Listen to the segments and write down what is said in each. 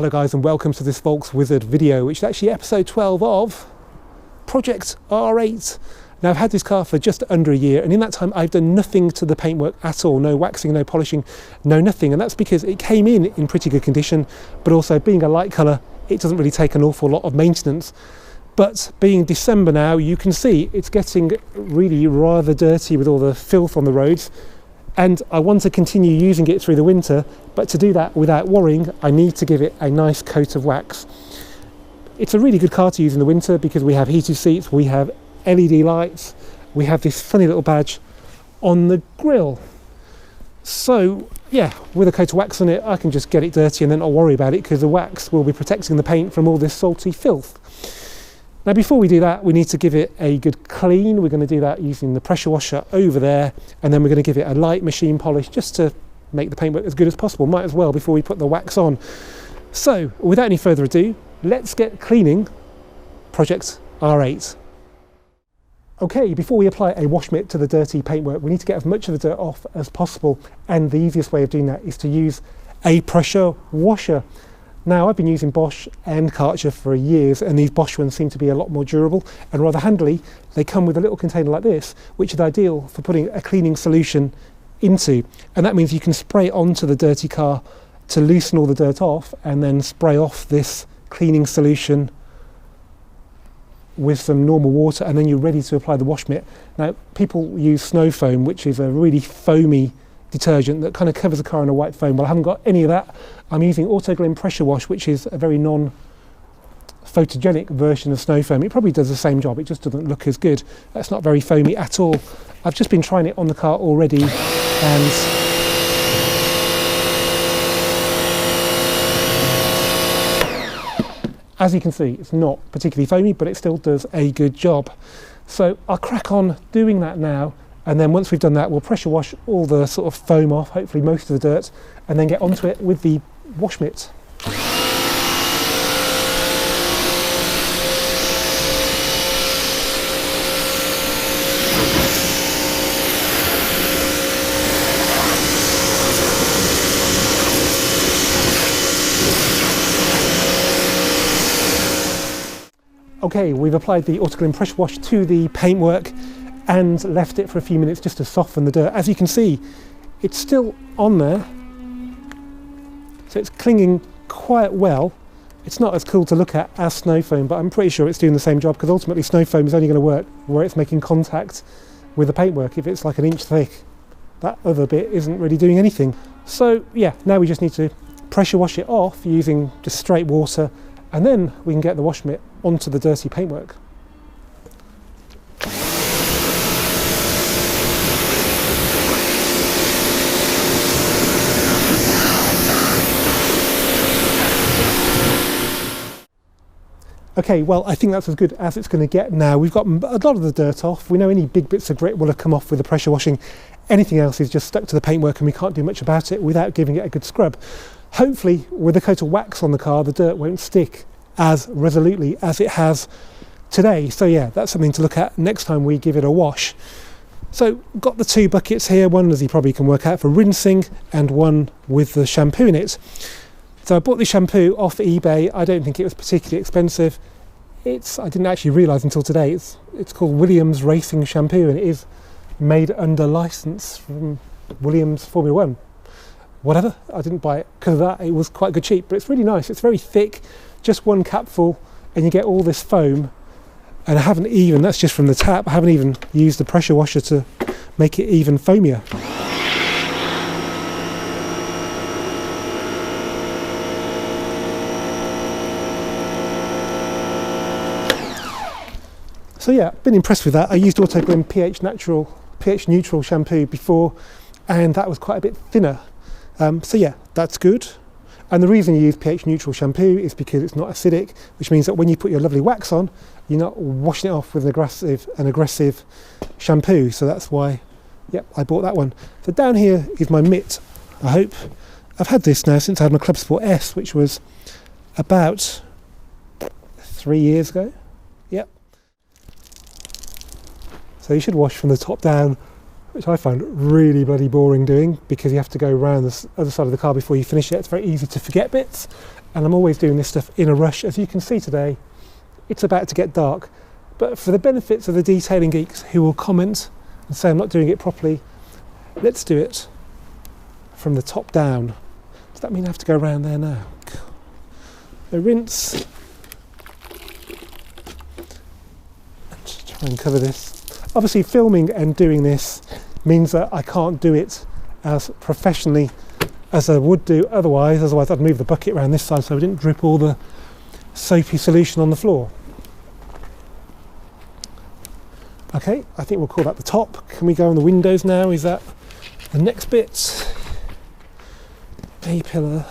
Hello guys, and welcome to this Volks Wizard video, which is actually episode 12 of Project R8. Now I've had this car for just under a year, and in that time I've done nothing to the paintwork at all. No waxing, no polishing, no nothing. And that's because it came in pretty good condition, but also being a light colour, it doesn't really take an awful lot of maintenance. But being December now, you can see it's getting really rather dirty with all the filth on the roads. And I want to continue using it through the winter, but to do that without worrying, I need to give it a nice coat of wax. It's a really good car to use in the winter because we have heated seats, we have LED lights, we have this funny little badge on the grille. So yeah, with a coat of wax on it, I can just get it dirty and then not worry about it because the wax will be protecting the paint from all this salty filth. Now before we do that, we need to give it a good clean. We're going to do that using the pressure washer over there, and then we're going to give it a light machine polish just to make the paintwork as good as possible. Might as well before we put the wax on. So without any further ado, let's get cleaning Project R8. Okay, before we apply a wash mitt to the dirty paintwork, we need to get as much of the dirt off as possible, and the easiest way of doing that is to use a pressure washer. Now, I've been using Bosch and Karcher for years, and these Bosch ones seem to be a lot more durable and rather handily. They come with a little container like this, which is ideal for putting a cleaning solution into. And that means you can spray it onto the dirty car to loosen all the dirt off, and then spray off this cleaning solution with some normal water, and then you're ready to apply the wash mitt. Now, people use snow foam, which is a really foamy detergent that kind of covers the car in a white foam. Well, I haven't got any of that. I'm using Autoglym pressure wash, which is a very non-photogenic version of snow foam. It probably does the same job, it just doesn't look as good. That's not very foamy at all. I've just been trying it on the car already, and as you can see, it's not particularly foamy, but it still does a good job. So I'll crack on doing that now. And then once we've done that, we'll pressure wash all the sort of foam off, hopefully most of the dirt, and then get onto it with the wash mitt. Okay, we've applied the Autoglym pressure wash to the paintwork and left it for a few minutes just to soften the dirt. As you can see, it's still on there, so it's clinging quite well. It's not as cool to look at as snow foam, but I'm pretty sure it's doing the same job, because ultimately snow foam is only going to work where it's making contact with the paintwork. If it's like an inch thick, that other bit isn't really doing anything. So yeah, now we just need to pressure wash it off using just straight water, and then we can get the wash mitt onto the dirty paintwork. Okay, well, I think that's as good as it's going to get now. We've got a lot of the dirt off. We know any big bits of grit will have come off with the pressure washing. Anything else is just stuck to the paintwork, and we can't do much about it without giving it a good scrub. Hopefully, with a coat of wax on the car, the dirt won't stick as resolutely as it has today. So yeah, that's something to look at next time we give it a wash. So, got the two buckets here, one, as you probably can work out, for rinsing, and one with the shampoo in it. So I bought the shampoo off eBay. I don't think it was particularly expensive. I didn't actually realise until today, it's called Williams Racing Shampoo, and it is made under licence from Williams Formula 1. Whatever, I didn't buy it because of that. It was quite good cheap, but it's really nice. It's very thick, just one capful, and you get all this foam. And I haven't even, that's just from the tap, I haven't even used the pressure washer to make it even foamier. So yeah, been impressed with that. I used Autoglym pH neutral shampoo before, and that was quite a bit thinner. So yeah, that's good. And the reason you use pH neutral shampoo is because it's not acidic, which means that when you put your lovely wax on, you're not washing it off with an aggressive shampoo. So that's why, yep, I bought that one. So down here is my mitt, I hope. I've had this now since I had my Club Sport S, which was about 3 years ago. Yep. So you should wash from the top down which I find really bloody boring doing, because you have to go around the other side of the car before you finish it. It's very easy to forget bits, and I'm always doing this stuff in a rush. As you can see today, it's about to get dark, but for the benefits of the detailing geeks who will comment and say I'm not doing it properly, let's do it from the top down. Does that mean I have to go around there now? A rinse, and just try and cover this. Obviously filming and doing this means that I can't do it as professionally as I would do otherwise I'd move the bucket around this side so I didn't drip all the soapy solution on the floor. Okay, I think we'll call that the top. Can we go on the windows now? Is that the next bit? A-pillar.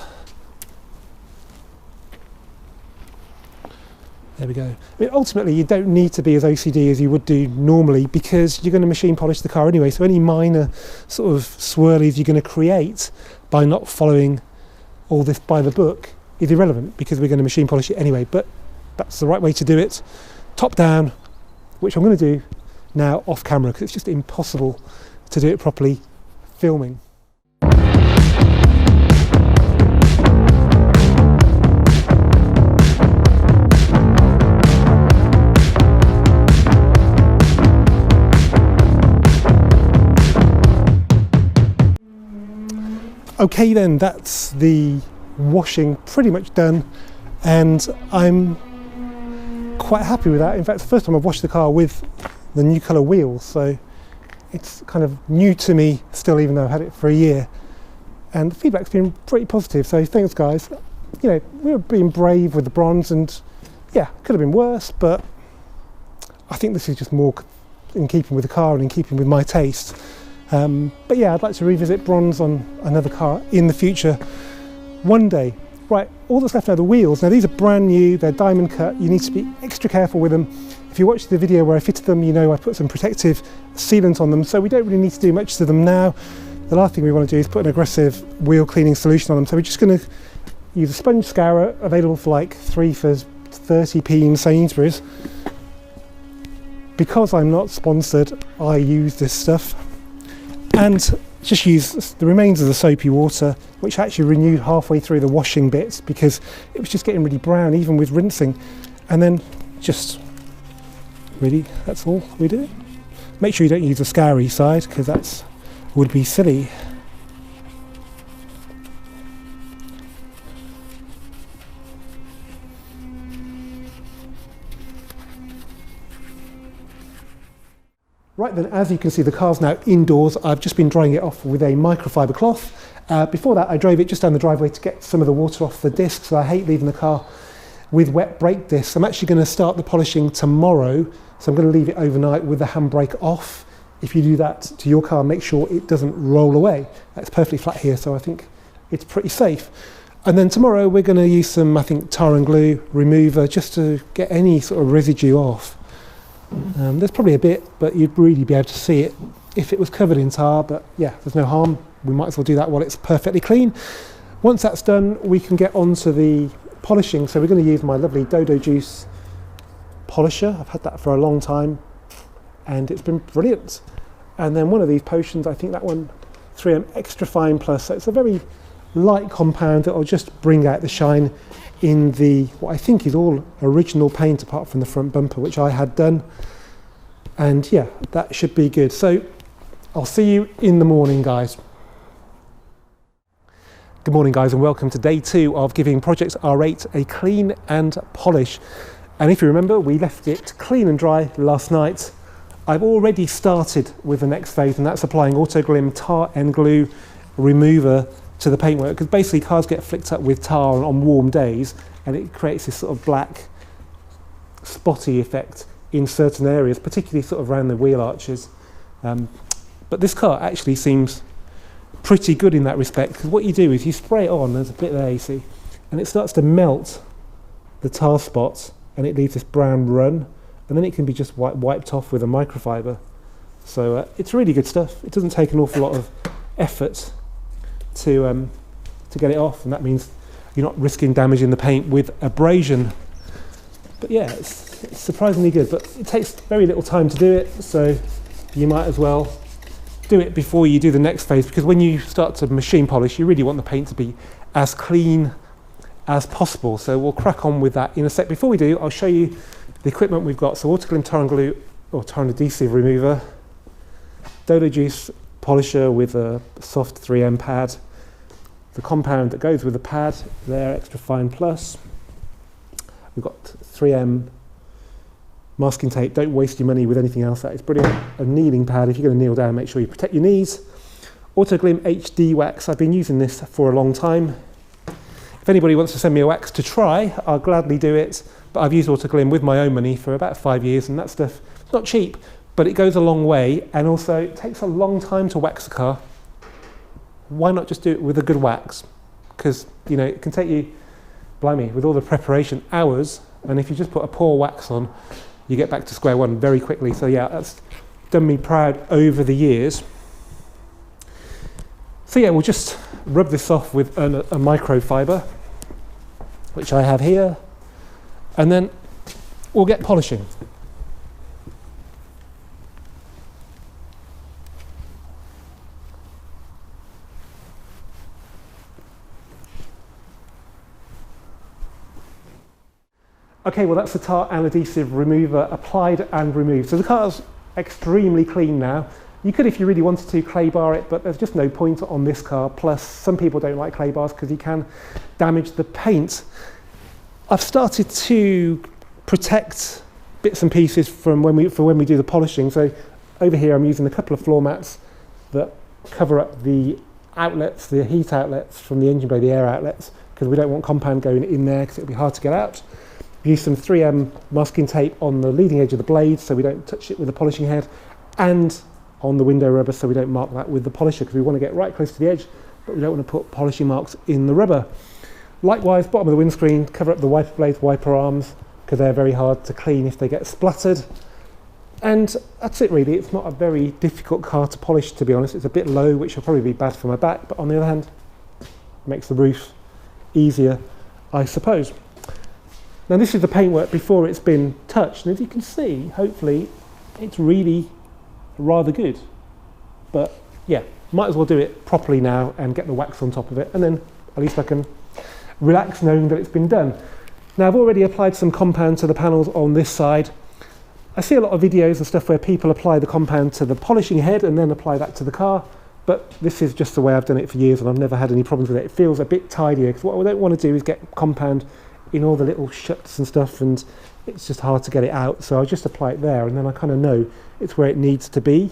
There we go. I mean, ultimately, you don't need to be as OCD as you would do normally, because you're going to machine polish the car anyway. So any minor sort of swirlies you're going to create by not following all this by the book is irrelevant, because we're going to machine polish it anyway. But that's the right way to do it. Top down, which I'm going to do now off camera, because it's just impossible to do it properly filming. Okay then, that's the washing pretty much done, and I'm quite happy with that. In fact, it's the first time I've washed the car with the new colour wheels, so it's kind of new to me still, even though I've had it for a year, and the feedback's been pretty positive, so thanks guys. You know, we were being brave with the bronze, and yeah, could have been worse, but I think this is just more in keeping with the car and in keeping with my taste. But yeah, I'd like to revisit bronze on another car in the future one day. Right, all that's left now are the wheels. Now these are brand new, they're diamond cut, you need to be extra careful with them. If you watch the video where I fitted them, you know I put some protective sealant on them, so we don't really need to do much to them now. The last thing we want to do is put an aggressive wheel cleaning solution on them, so we're just going to use a sponge scourer, available for like 3 for 30p in Sainsbury's. Because I'm not sponsored, I use this stuff, and just use the remains of the soapy water, which I actually renewed halfway through the washing bits because it was just getting really brown even with rinsing. And then just really, that's all we do. Make sure you don't use the scoury side, because that would be silly. Right then, as you can see, the car's now indoors. I've just been drying it off with a microfiber cloth. Before that, I drove it just down the driveway to get some of the water off the discs. So I hate leaving the car with wet brake discs. I'm actually going to start the polishing tomorrow, so I'm going to leave it overnight with the handbrake off. If you do that to your car, make sure it doesn't roll away. It's perfectly flat here, so I think it's pretty safe. And then tomorrow we're going to use some, I think, tar and glue remover just to get any sort of residue off. There's probably a bit, but you'd really be able to see it if it was covered in tar, but yeah, there's no harm. We might as well do that while it's perfectly clean. Once that's done, we can get on to the polishing. So we're going to use my lovely Dodo Juice polisher. I've had that for a long time and it's been brilliant. And then one of these potions, I think that one 3M Extra Fine Plus, so it's a very light compound that will just bring out the shine in the, what I think is all original paint apart from the front bumper, which I had done. And yeah, that should be good. So I'll see you in the morning, guys. Good morning, guys, and welcome to day 2 of giving Project R8 a clean and polish. And if you remember, we left it clean and dry last night. I've already started with the next phase, and that's applying Autoglim tar and glue remover to the paintwork, because basically cars get flicked up with tar on warm days and it creates this sort of black spotty effect in certain areas, particularly sort of around the wheel arches. But this car actually seems pretty good in that respect, because what you do is you spray it on, there's a bit there you see, and it starts to melt the tar spots and it leaves this brown run, and then it can be just wiped off with a microfiber. So it's really good stuff. It doesn't take an awful lot of effort to get it off, and that means you're not risking damaging the paint with abrasion. But yeah, it's surprisingly good, but it takes very little time to do it, so you might as well do it before you do the next phase, because when you start to machine polish, you really want the paint to be as clean as possible. So we'll crack on with that in a sec. Before we do, I'll show you the equipment we've got. So autoglym Torrent glue or Torrent adhesive remover, Dolo Juice polisher with a soft 3M pad, the compound that goes with the pad there, Extra Fine Plus. We've got 3M masking tape. Don't waste your money with anything else. That is brilliant. A kneeling pad. If you're going to kneel down, make sure you protect your knees. Autoglym HD wax. I've been using this for a long time. If anybody wants to send me a wax to try, I'll gladly do it. But I've used Autoglym with my own money for about 5 years, and that stuff, it's not cheap, but it goes a long way, and also it takes a long time to wax a car. Why not just do it with a good wax? Because, you know, it can take you, blimey, with all the preparation, hours, and if you just put a poor wax on, you get back to square one very quickly. So yeah, that's done me proud over the years. So yeah, we'll just rub this off with a microfiber, which I have here, and then we'll get polishing. Okay, well that's the tar and adhesive remover applied and removed. So the car's extremely clean now. You could, if you really wanted to, clay bar it, but there's just no point on this car. Plus, some people don't like clay bars because you can damage the paint. I've started to protect bits and pieces from when we do the polishing. So over here I'm using a couple of floor mats that cover up the outlets, the heat outlets from the engine bay, the air outlets, because we don't want compound going in there because it'll be hard to get out. Use some 3M masking tape on the leading edge of the blade so we don't touch it with the polishing head, and on the window rubber so we don't mark that with the polisher, because we want to get right close to the edge, but we don't want to put polishing marks in the rubber. Likewise, bottom of the windscreen, cover up the wiper blades, wiper arms, because they're very hard to clean if they get splattered. And that's it really. It's not a very difficult car to polish, to be honest. It's a bit low, which will probably be bad for my back, but on the other hand, makes the roof easier, I suppose. Now this is the paintwork before it's been touched, and as you can see, hopefully, it's really rather good. But yeah, might as well do it properly now and get the wax on top of it, and then at least I can relax knowing that it's been done. Now I've already applied some compound to the panels on this side. I see a lot of videos and stuff where people apply the compound to the polishing head and then apply that to the car, but this is just the way I've done it for years and I've never had any problems with it. It feels a bit tidier, because what I don't want to do is get compound in all the little shuts and stuff, and it's just hard to get it out. So I'll just apply it there, and then I kind of know it's where it needs to be.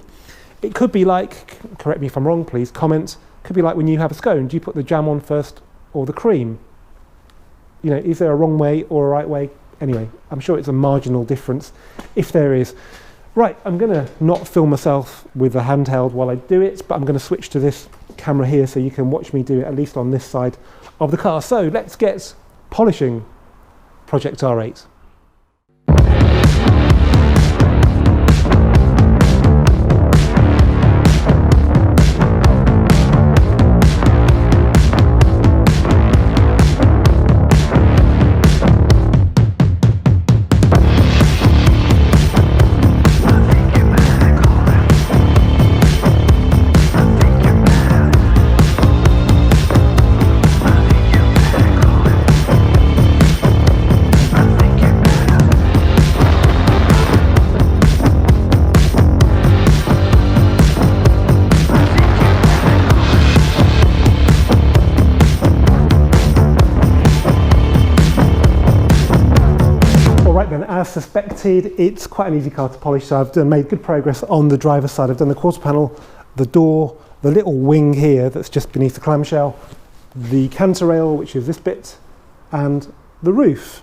It could be like, correct me if I'm wrong, please comment, could be like when you have a scone, do you put the jam on first or the cream? You know, is there a wrong way or a right way? Anyway, I'm sure it's a marginal difference, if there is. Right, I'm gonna not film myself with a handheld while I do it, but I'm gonna switch to this camera here so you can watch me do it, at least on this side of the car. So let's get polishing Project R8. As suspected, it's quite an easy car to polish, so I've made good progress on the driver's side. I've done the quarter panel, the door, the little wing here that's just beneath the clamshell, the canter rail, which is this bit, and the roof.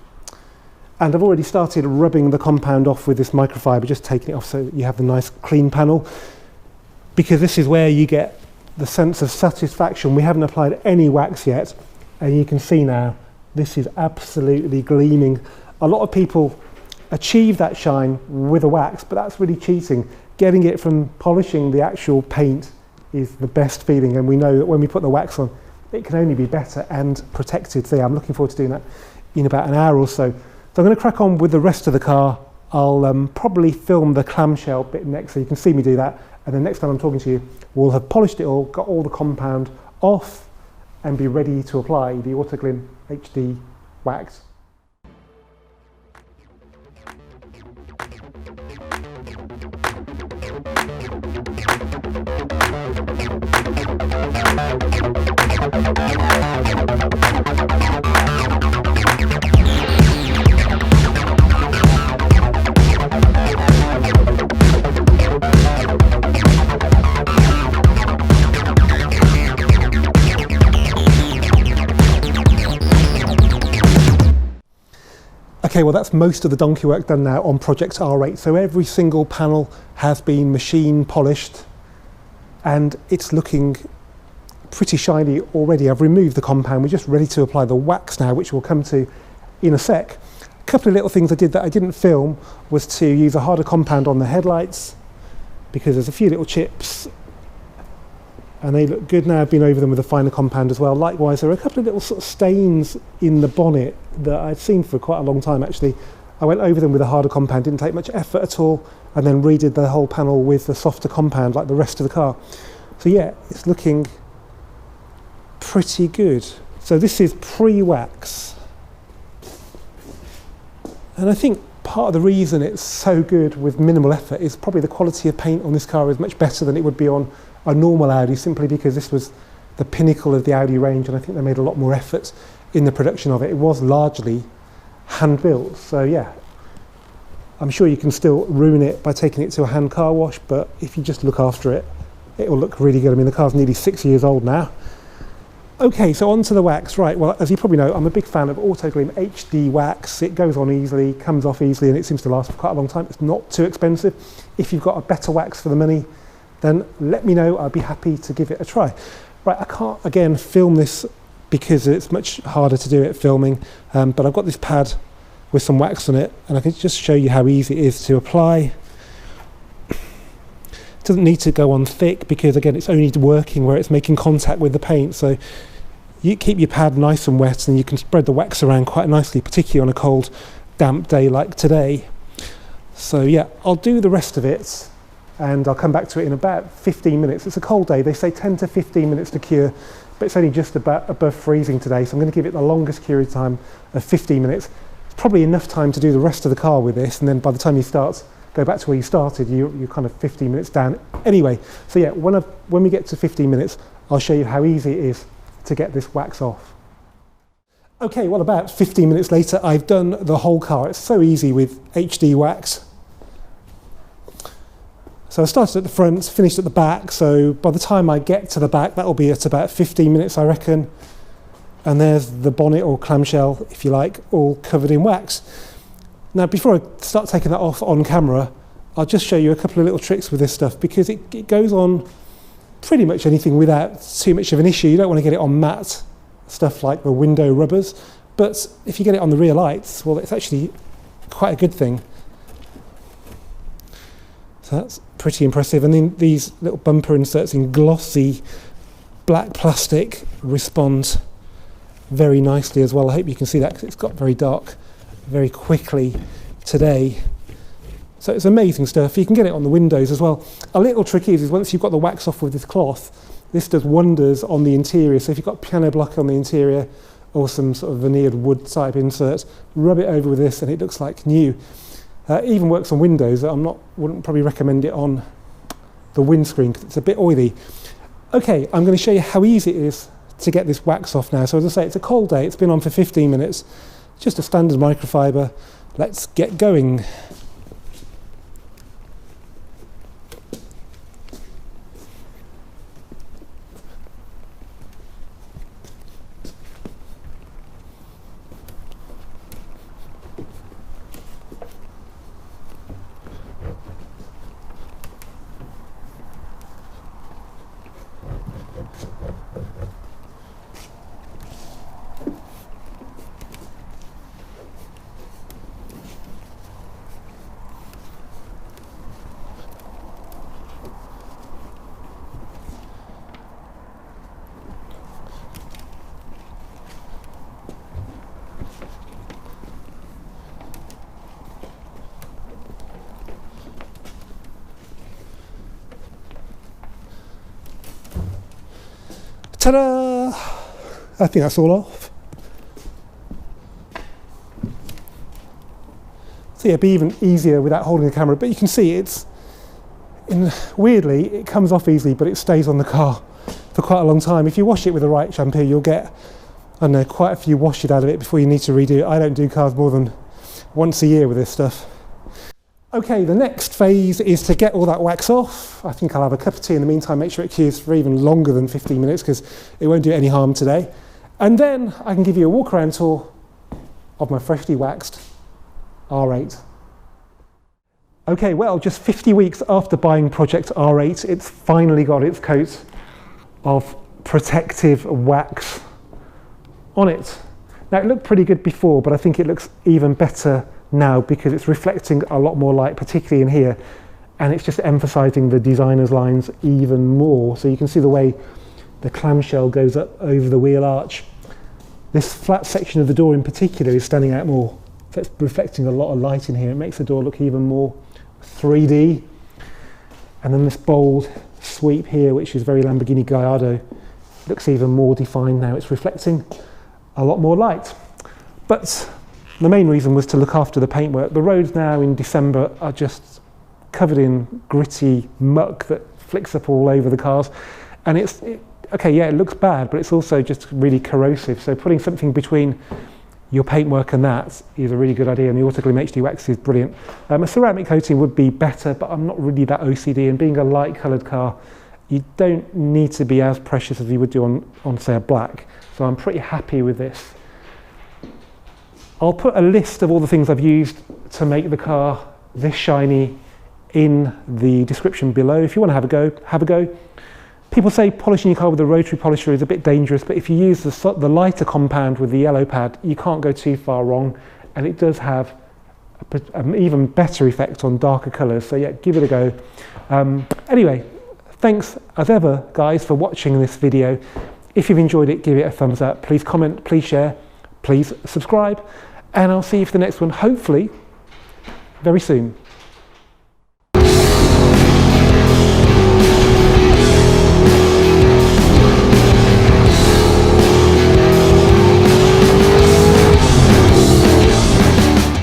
And I've already started rubbing the compound off with this microfiber, just taking it off so that you have the nice clean panel, because this is where you get the sense of satisfaction. We haven't applied any wax yet, and you can see now this is absolutely gleaming. A lot of people achieve that shine with a wax, but that's really cheating. Getting it from polishing the actual paint is the best feeling, and we know that when we put the wax on, it can only be better and protected. So yeah, I'm looking forward to doing that in about an hour or so. So I'm going to crack on with the rest of the car. I'll probably film the clamshell bit next so you can see me do that, and then next time I'm talking to you, we'll have polished it all, got all the compound off, and be ready to apply the Autoglym HD wax. Okay, well that's most of the donkey work done now on Project R8. So every single panel has been machine polished and it's looking pretty shiny already. I've removed the compound, we're just ready to apply the wax now, which we'll come to in a sec. A couple of little things I did that I didn't film was to use a harder compound on the headlights because there's a few little chips and they look good now. I've been over them with a finer compound as well. Likewise, there are a couple of little sort of stains in the bonnet that I'd seen for quite a long time actually. I went over them with a harder compound, didn't take much effort at all, and then redid the whole panel with the softer compound like the rest of the car. So yeah, it's looking pretty good. So this is pre-wax. And I think part of the reason it's so good with minimal effort is probably the quality of paint on this car is much better than it would be on a normal Audi, simply because this was the pinnacle of the Audi range, and I think they made a lot more effort in the production of it. It was largely hand built, so yeah, I'm sure you can still ruin it by taking it to a hand car wash, but if you just look after it, it will look really good. I mean, the car's nearly 6 years old now. Okay, so on to the wax. Right, well, as you probably know, I'm a big fan of Autoglym HD wax. It goes on easily, comes off easily, and it seems to last for quite a long time. It's not too expensive. If you've got a better wax for the money, then let me know. I'd be happy to give it a try. Right, I can't, again, film this because it's much harder to do it filming, but I've got this pad with some wax on it, and I can just show you how easy it is to apply. It doesn't need to go on thick because, again, it's only working where it's making contact with the paint, so you keep your pad nice and wet and you can spread the wax around quite nicely, particularly on a cold, damp day like today. So yeah, I'll do the rest of it and I'll come back to it in about 15 minutes. It's a cold day, they say 10 to 15 minutes to cure, but it's only just about above freezing today, so I'm going to give it the longest curing time of 15 minutes. It's probably enough time to do the rest of the car with this, and then by the time you start, go back to where you started, you're kind of 15 minutes down. Anyway, so yeah, when we get to 15 minutes, I'll show you how easy it is to get this wax off. Okay, well, about 15 minutes later, I've done the whole car. It's so easy with HD wax. So I started at the front, finished at the back, so by the time I get to the back, that'll be at about 15 minutes, I reckon. And there's the bonnet or clamshell, if you like, all covered in wax. Now, before I start taking that off on camera, I'll just show you a couple of little tricks with this stuff, because it goes on pretty much anything without too much of an issue. You don't want to get it on matte stuff like the window rubbers, but if you get it on the rear lights, well, it's actually quite a good thing. So that's pretty impressive. And then these little bumper inserts in glossy black plastic respond very nicely as well. I hope you can see that because it's got very dark very quickly today. So it's amazing stuff. You can get it on the windows as well. A little trick is once you've got the wax off with this cloth, this does wonders on the interior. So if you've got piano block on the interior or some sort of veneered wood type insert, rub it over with this and it looks like new. Even works on windows. Wouldn't probably recommend it on the windscreen because it's a bit oily. Okay, I'm going to show you how easy it is to get this wax off now. So as I say, it's a cold day. It's been on for 15 minutes. Just a standard microfiber. Let's get going. Ta-da! I think that's all off. So yeah, it'd be even easier without holding the camera, but you can see weirdly, it comes off easily, but it stays on the car for quite a long time. If you wash it with the right shampoo, you'll get, I don't know, quite a few washes out of it before you need to redo it. I don't do cars more than once a year with this stuff. Okay, the next phase is to get all that wax off. I think I'll have a cup of tea in the meantime, make sure it cures for even longer than 15 minutes because it won't do any harm today. And then I can give you a walk around tour of my freshly waxed R8. Okay, well, just 50 weeks after buying Project R8, it's finally got its coat of protective wax on it. Now, it looked pretty good before, but I think it looks even better now because it's reflecting a lot more light, particularly in here, and it's just emphasizing the designer's lines even more. So you can see the way the clamshell goes up over the wheel arch. This flat section of the door in particular is standing out more. So it's reflecting a lot of light in here. It makes the door look even more 3D. And then this bold sweep here, which is very Lamborghini Gallardo, looks even more defined now. It's reflecting a lot more light. But the main reason was to look after the paintwork. The roads now in December are just covered in gritty muck that flicks up all over the cars. And okay, yeah, it looks bad, but it's also just really corrosive. So putting something between your paintwork and that is a really good idea, and the Autoglym HD wax is brilliant. A ceramic coating would be better, but I'm not really that OCD, and being a light coloured car, you don't need to be as precious as you would do on say, a black. So I'm pretty happy with this. I'll put a list of all the things I've used to make the car this shiny in the description below. If you want to have a go, have a go. People say polishing your car with a rotary polisher is a bit dangerous, but if you use the lighter compound with the yellow pad, you can't go too far wrong, and it does have an even better effect on darker colours. So yeah, give it a go. Anyway, thanks as ever, guys, for watching this video. If you've enjoyed it, give it a thumbs up. Please comment, please share, please subscribe, and I'll see you for the next one, hopefully very soon.